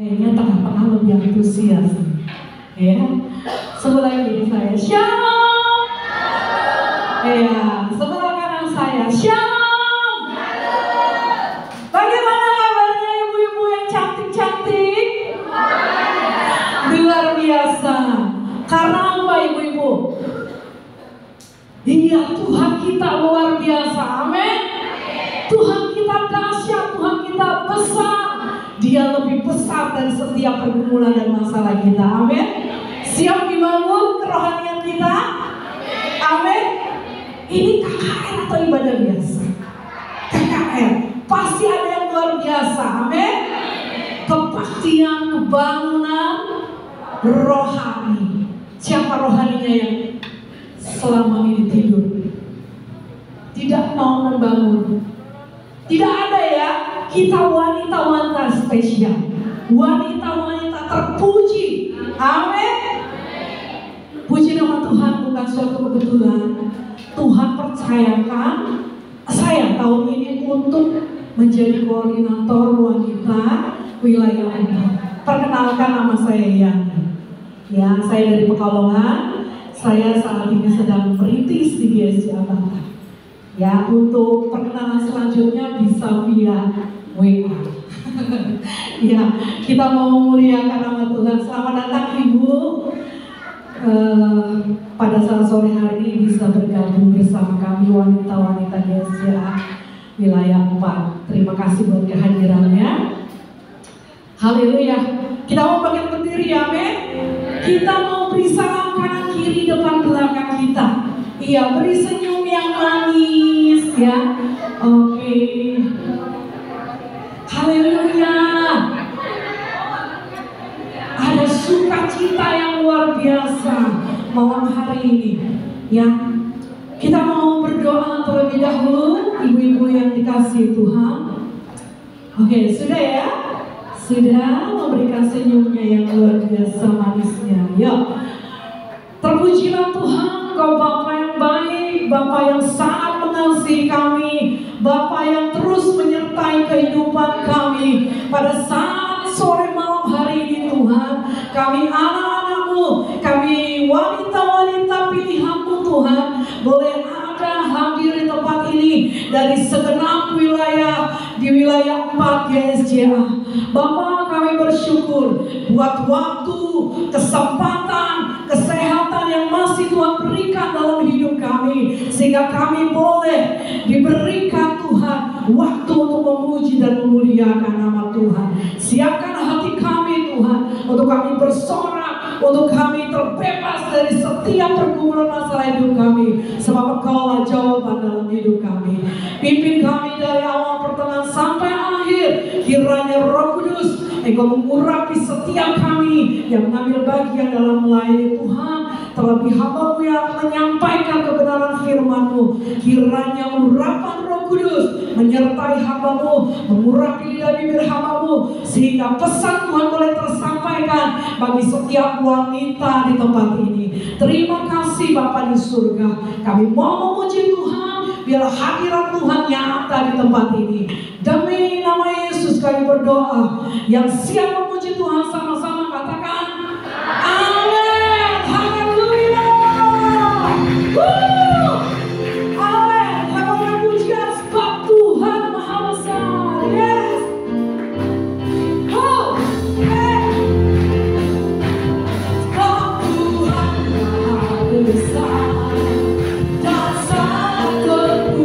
Kayaknya tengah-tengah lebih antusias, ya. Sebelah kiri saya, Shalom. Ya, sebelah kanan saya, Shalom. Bagaimana kabarnya ibu-ibu yang cantik-cantik? Luar biasa. Karena apa ibu-ibu? Iya, Tuhan kita luar biasa, amin. Tuhan kita dahsyat, Tuhan kita besar. Dia lebih besar dari setiap pergumulan dan masalah kita, amin. Siap dibangun kerohanian kita, amin. Ini KKR atau ibadah biasa? KKR, pasti ada yang luar biasa, amin. Kebaktian, kebangunan rohani. Siapa rohaninya yang selama ini tidur, tidak mau membangun? Tidak ada ya. Kita wanita-wanita spesial, wanita-wanita terpuji, amin. Puji nama Tuhan, bukan suatu kebetulan. Tuhan percayakan saya tahun ini untuk menjadi koordinator wanita wilayah ini. Perkenalkan, nama saya Yani. Ya, saya dari Pekalongan. Saya saat ini sedang merintis di GSJ Abang. Ya, untuk perkenalan selanjutnya bisa via WA. Ya, kita mau memuliakan nama Tuhan. Selamat datang Ibu. Pada saat sore hari ini bisa bergabung bersama kami wanita-wanita GSJ wilayah 4. Terima kasih buat kehadirannya. Haleluya. Kita mau bangkit berdiri, amin. Kita mau beri salam kanan kiri depan belakang kita. Iya, beri senyum yang manis ya. Oke. Haleluya. Ada sukacita yang luar biasa malam hari ini ya. Kita mau berdoa terlebih dahulu, ibu-ibu yang dikasihi Tuhan. Oke, sudah ya? Sudah memberikan senyumnya yang luar biasa manisnya. Yuk. Terpujilah Tuhan, Engkau Bapa yang baik, Bapa yang sangat mengasihi kami, Bapa yang terus menyertai kehidupan kami. Pada saat sore malam hari ini Tuhan, kami anak-anak-Mu, kami wanita-wanita pilihan-Mu Tuhan, boleh ada hadir di tempat ini dari segenap wilayah, di wilayah 4 GSJA. Bapa, kami bersyukur buat waktu, kesempatan, kesehatan yang masih Tuhan berikan dalam hidup kami, sehingga kami boleh diberikan Tuhan waktu untuk memuji dan memuliakan nama Tuhan. Siapkan hati kami Tuhan, untuk kami bersorak, untuk kami terbebas dari setiap pergumulan masalah hidup kami, sebab Engkaulah jawaban dalam hidup kami. Pimpin kami dari awal pertengahan sampai akhir. Kiranya Roh Kudus Engkau mengurapi setiap kami yang mengambil bagian dalam melayani Tuhan. Terlebih hamba-Mu yang menyampaikan kebenaran firman-Mu, kiranya urapan Roh Kudus menyertai hamba-Mu, mengurapi lidah bibir hamba-Mu, sehingga pesan Tuhan boleh tersampaikan bagi setiap wanita di tempat ini. Terima kasih Bapa di surga. Kami mau memuji Tuhan, biar hadirat Tuhan nyata di tempat ini. Demi nama Yesus kami berdoa. Yang siap memuji Tuhan sama-sama katakan amin. Haleluya. Amin. Haleluya, pujian sebab Tuhan Maha Besar. Yes. Oh, sebab Tuhan Maha Besar. Hallelujah.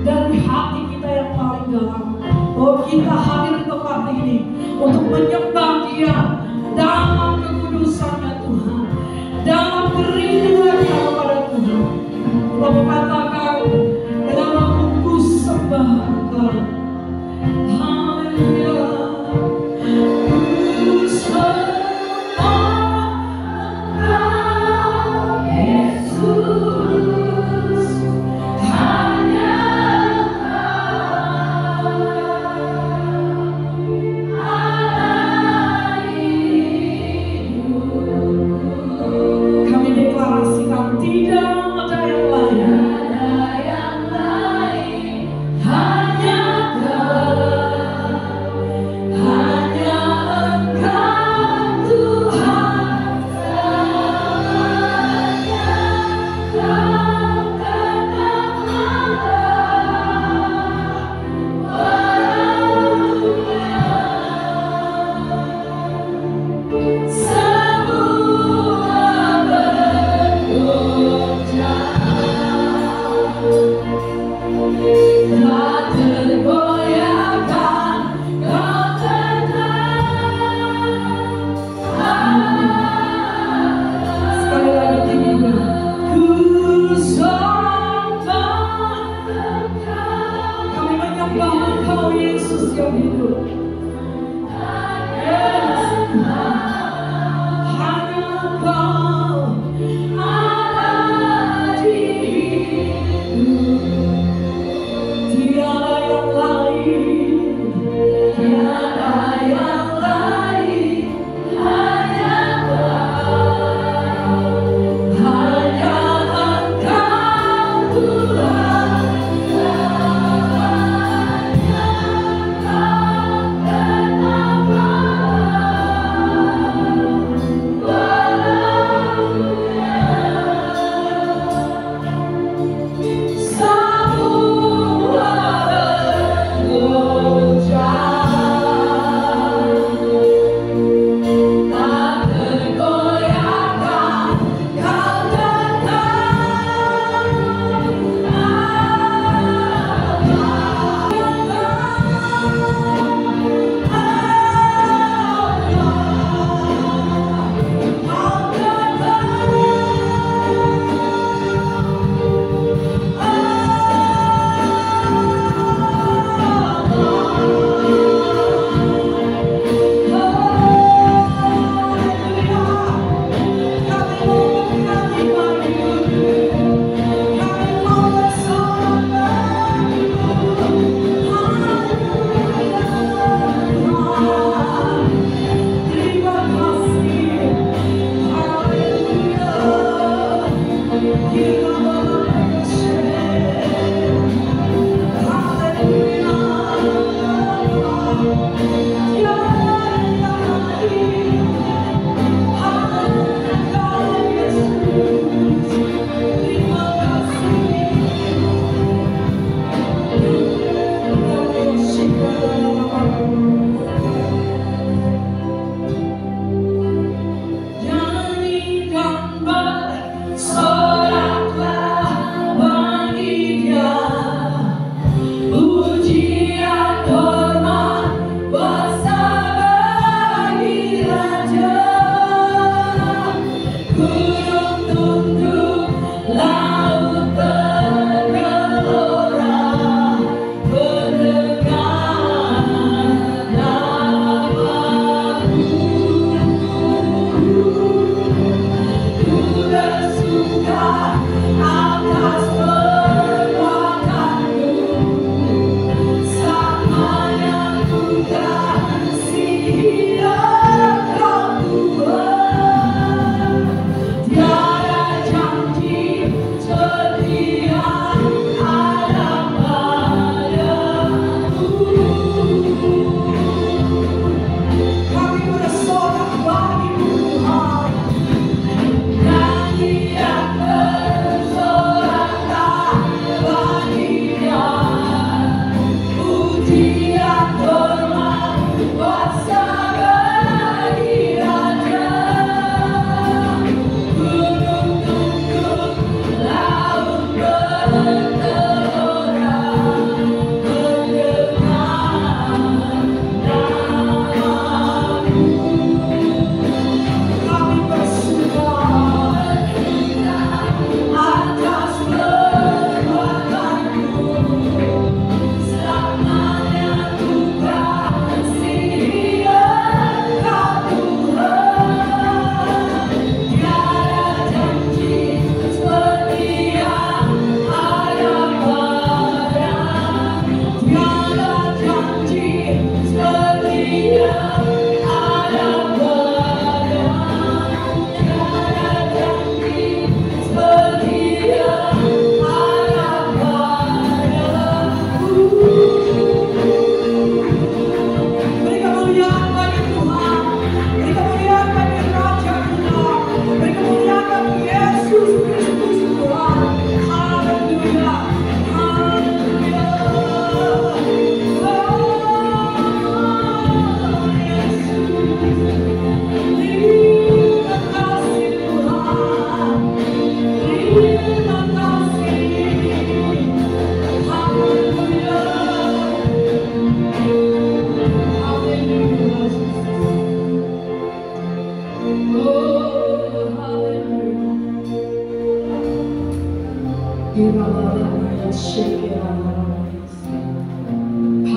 dari hati kita yang paling dalam. Oh, kita hadir di tempat ini untuk menyembah Dia dalam kekudusan-Nya Tuhan, dalam kerinduan-Nya kepada Tuhan. Kita mengatakan dengan membungkus sembah Engkau. Haleluya.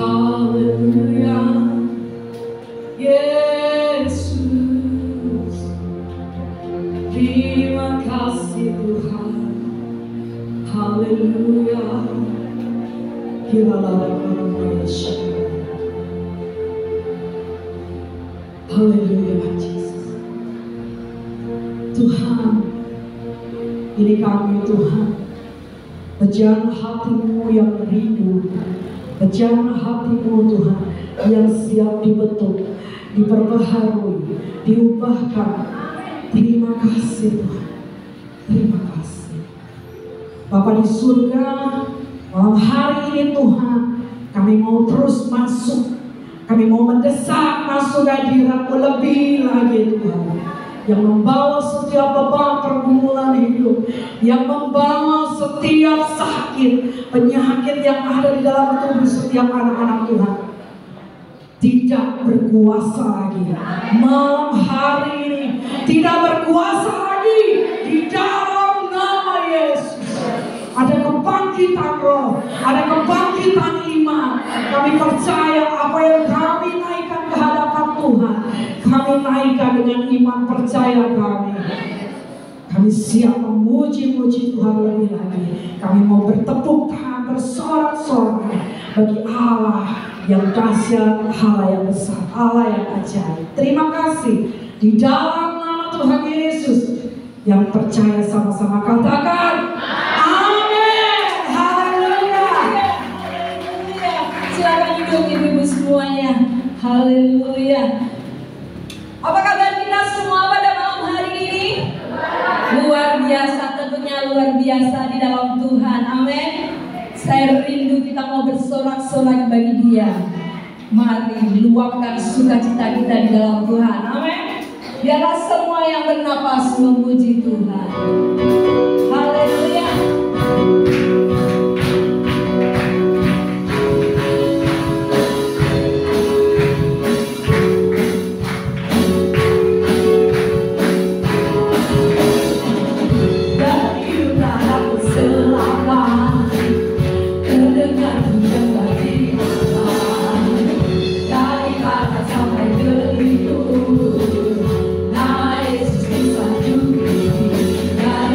Haleluya, Yesus. Terima kasih Tuhan. Haleluya. Haleluya, Jesus. Tuhan, ini kami Tuhan. Pejamah hatimu yang rindu, pejamah hatimu Tuhan yang siap dibentuk, diperbaharui, diubahkan. Terima kasih Tuhan, terima kasih. Bapa di surga, malam hari ini Tuhan, kami mau terus masuk, kami mau mendesak masuk hadirat-Mu lebih lagi Tuhan, yang membawa setiap beban pergumulan hidup, yang membawa setiap sakit, penyakit yang ada di dalam tubuh setiap anak-anak Tuhan tidak berkuasa lagi. Malam hari ini tidak berkuasa lagi di dalam nama Yesus. Ada kebangkitan roh, ada kebangkitan iman. Kami percaya apa yang kami naikkan ke hadapan Tuhan, kami naikkan dengan iman percaya kami. Kami siap memuji-muji Tuhan lebih lagi. Kami mau bertepuk tangan bersorak-sorak bagi Allah yang dahsyat, Allah yang besar, Allah yang ajaib. Terima kasih di dalam nama Tuhan Yesus. Yang percaya sama-sama katakan amin. Haleluya. Silakan duduk ibu-ibu semuanya. Haleluya. Apa kabar kita semua pada malam hari ini? Luar biasa, tentunya luar biasa di dalam Tuhan. Amin. Saya rindu kita mau bersorak-sorak bagi Dia. Mari luapkan sukacita kita di dalam Tuhan. Amin. Biarlah semua yang bernapas memuji Tuhan. Haleluya. Nah, Yesus bisa juga.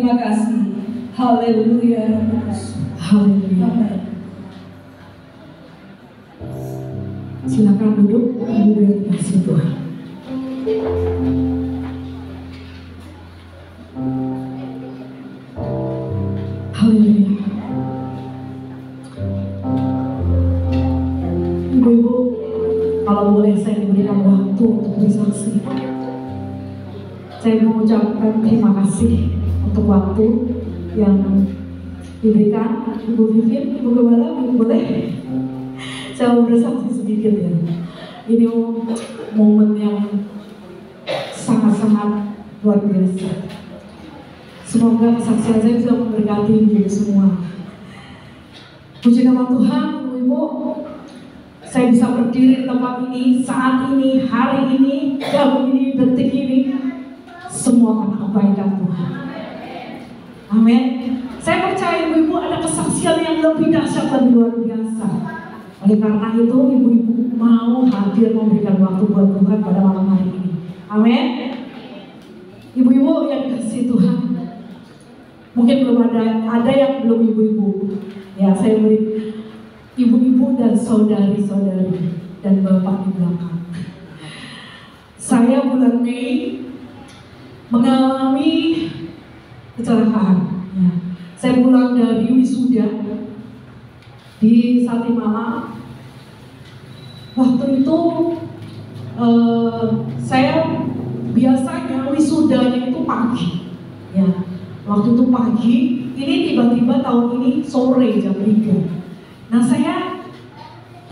terima kasih. Haleluya. Haleluya. Amin. Silakan duduk, ibu yang dikasih Tuhan. Haleluya. Ibu-ibu, kalau boleh saya diberikan waktu untuk bersaksi. Saya mengucapkan terima kasih untuk waktu yang diberikan. Ibu Vivin, Ibu Gembala, boleh? Saya mau bersaksi sedikit ya. Ini momen yang sangat-sangat luar biasa. Semoga kesaksian saya bisa memberkati ibu semua. Puji nama Tuhan, ibu-ibu. Saya bisa berdiri di tempat ini, saat ini, hari ini, jam ini, detik ini. Semua karena kebaikan Tuhan. Amin. Saya percaya ibu-ibu ada kesaksian yang lebih dahsyat dan luar biasa. Oleh karena itu, ibu-ibu mau hadir memberikan waktu buat Tuhan pada malam hari ini. Amin. Ibu-ibu yang dikasihi Tuhan, mungkin belum ada yang belum ibu-ibu. Ya, saya beri ibu-ibu dan saudari-saudari dan bapak di belakang. Saya bulan Mei mengalami kecelakaan. Ya. Saya pulang dari wisuda di Satimala. Waktu itu saya biasanya wisudanya itu pagi. Ya, waktu itu pagi. Ini tiba-tiba tahun ini sore jam 3. Nah, saya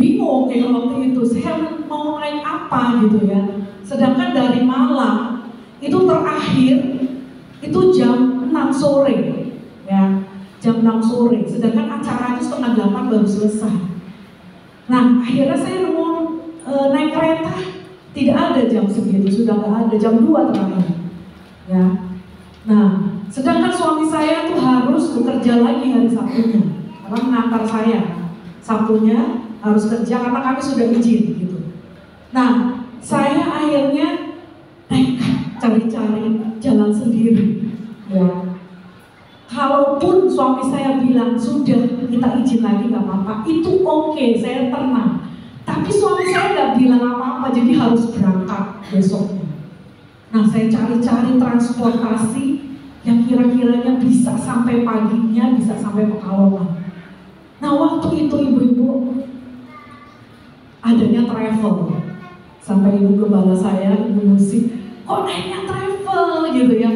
bingung ya waktu itu. Saya mau naik apa gitu ya. Sedangkan dari malam itu terakhir itu jam 6 sore ya, jam 6 sore, sedangkan acara itu setengah 8 baru selesai. Nah, akhirnya saya mau naik kereta, tidak ada jam segitu, sudah nggak ada, jam 2 terakhir ya. Nah, sedangkan suami saya tuh harus bekerja lagi hari Sabtunya karena mengantar saya. Sabtunya harus kerja karena kami sudah izin gitu. Nah, saya akhirnya cari-cari jalan sendiri ya. Kalaupun suami saya bilang sudah kita izin lagi nggak apa-apa, itu oke, saya tenang. Tapi suami saya nggak bilang apa-apa, jadi harus berangkat besoknya. Nah, saya cari-cari transportasi yang kira-kiranya bisa sampai paginya, bisa sampai Pekalongan. Nah, waktu itu ibu-ibu adanya travel, sampai ibu gembala saya, ibu Lucy, kok naiknya travel gitu ya,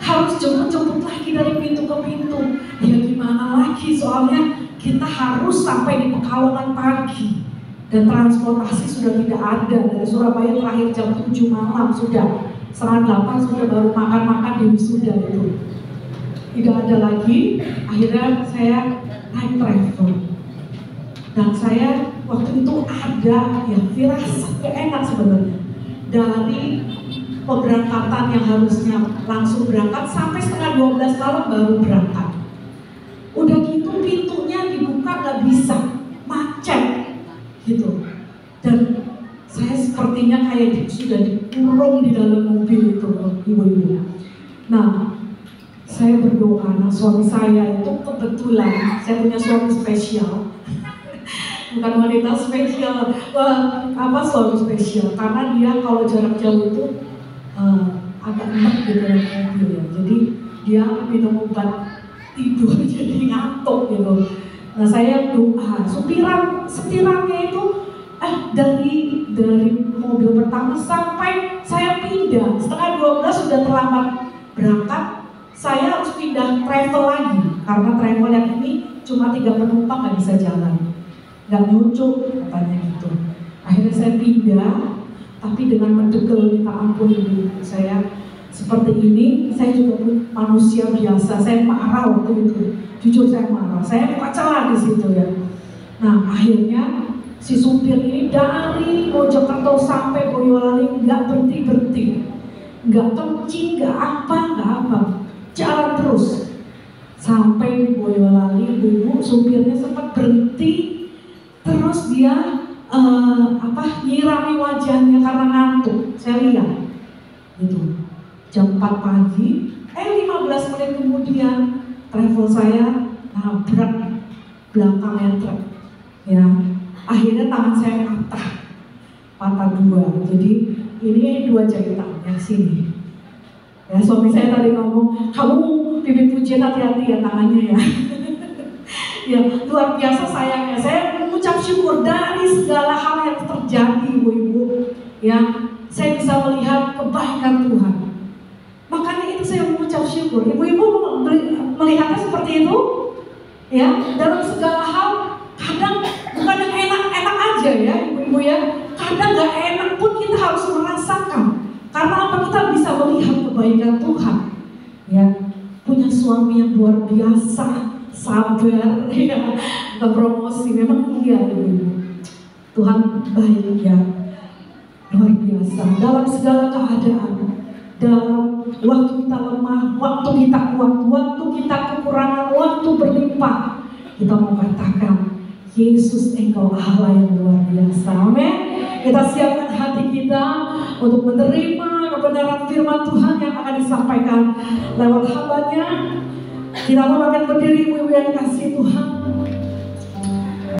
harus jemput-jemput lagi dari pintu ke pintu. Ya gimana lagi, soalnya kita harus sampai di Pekalongan pagi dan transportasi sudah tidak ada. Dari Surabaya terakhir jam 7 malam, sudah setengah 8 sudah baru makan-makan di wisuda itu. Tidak ada lagi. Akhirnya saya naik travel. Dan saya waktu itu ada ya firasat gak enak sebenarnya. Dari pemberangkatan yang harusnya langsung berangkat sampai setengah 12 malam baru berangkat. Udah gitu pintunya dibuka gak bisa, macet gitu. Dan saya sepertinya kayak sudah dikurung di dalam mobil itu, ibu-ibu. Nah, saya berdoa. Nah, suami saya itu kebetulan saya punya suami spesial. Bukan wanita spesial, suami spesial. Karena dia kalau jarak jauh itu agak enak di dalam mobil ya. Jadi dia minum obat tidur jadi ngantuk gitu. Nah, saya doa. Setirannya itu dari mobil pertama sampai saya pindah setengah 12 sudah terlambat berangkat. Saya harus pindah travel lagi karena travel yang ini cuma 3 penumpang nggak bisa jalan, nggak nyucuk katanya gitu. Akhirnya saya pindah, tapi dengan mendegel minta ampun ibu saya seperti ini. Saya juga manusia biasa, saya marah waktu itu, jujur saya marah, saya buka celah di situ ya. Nah, akhirnya si supir ini dari Mojokerto sampai Boyolali nggak berhenti, nggak kencing, nggak apa, jalan terus sampai di Boyolali. Ibu supirnya sempat berhenti, terus dia nyirami wajahnya karena ngantuk. Saya lihat gitu. Jam 4 pagi 15 menit kemudian travel saya nabrak belakangnya truk. Ya, akhirnya tangan saya patah 2. Jadi ini 2 jahitan yang sini. Ya, suami saya tadi ngomong, kamu bibit pujian hati-hati ya tangannya ya. Ya, luar biasa sayangnya. Saya mengucap syukur dari segala hal yang terjadi, ibu-ibu. Ya, saya bisa melihat kebaikan Tuhan. Makanya itu saya mengucap syukur. Ibu-ibu melihatnya seperti itu? Ya, dalam segala hal, kadang bukan yang enak-enak aja ya, ibu-ibu ya. Kadang gak enak pun kita harus merasakan. Karena apa? Kita bisa melihat kebaikan Tuhan. Ya, punya suami yang luar biasa, sabar, ya, gak promosi, memang iya ibu-ibu. Tuhan baik ya, luar biasa. Dalam segala keadaan, dalam waktu kita lemah, waktu kita kuat, waktu kita kekurangan, waktu berlimpah, kita mau katakan, Yesus Engkau Allah yang luar biasa. Amin. Kita siapkan hati kita untuk menerima kebenaran firman Tuhan yang akan disampaikan lewat hamba-Nya. Kita mau akan berdiri, ibu-ibu yang kasih Tuhan.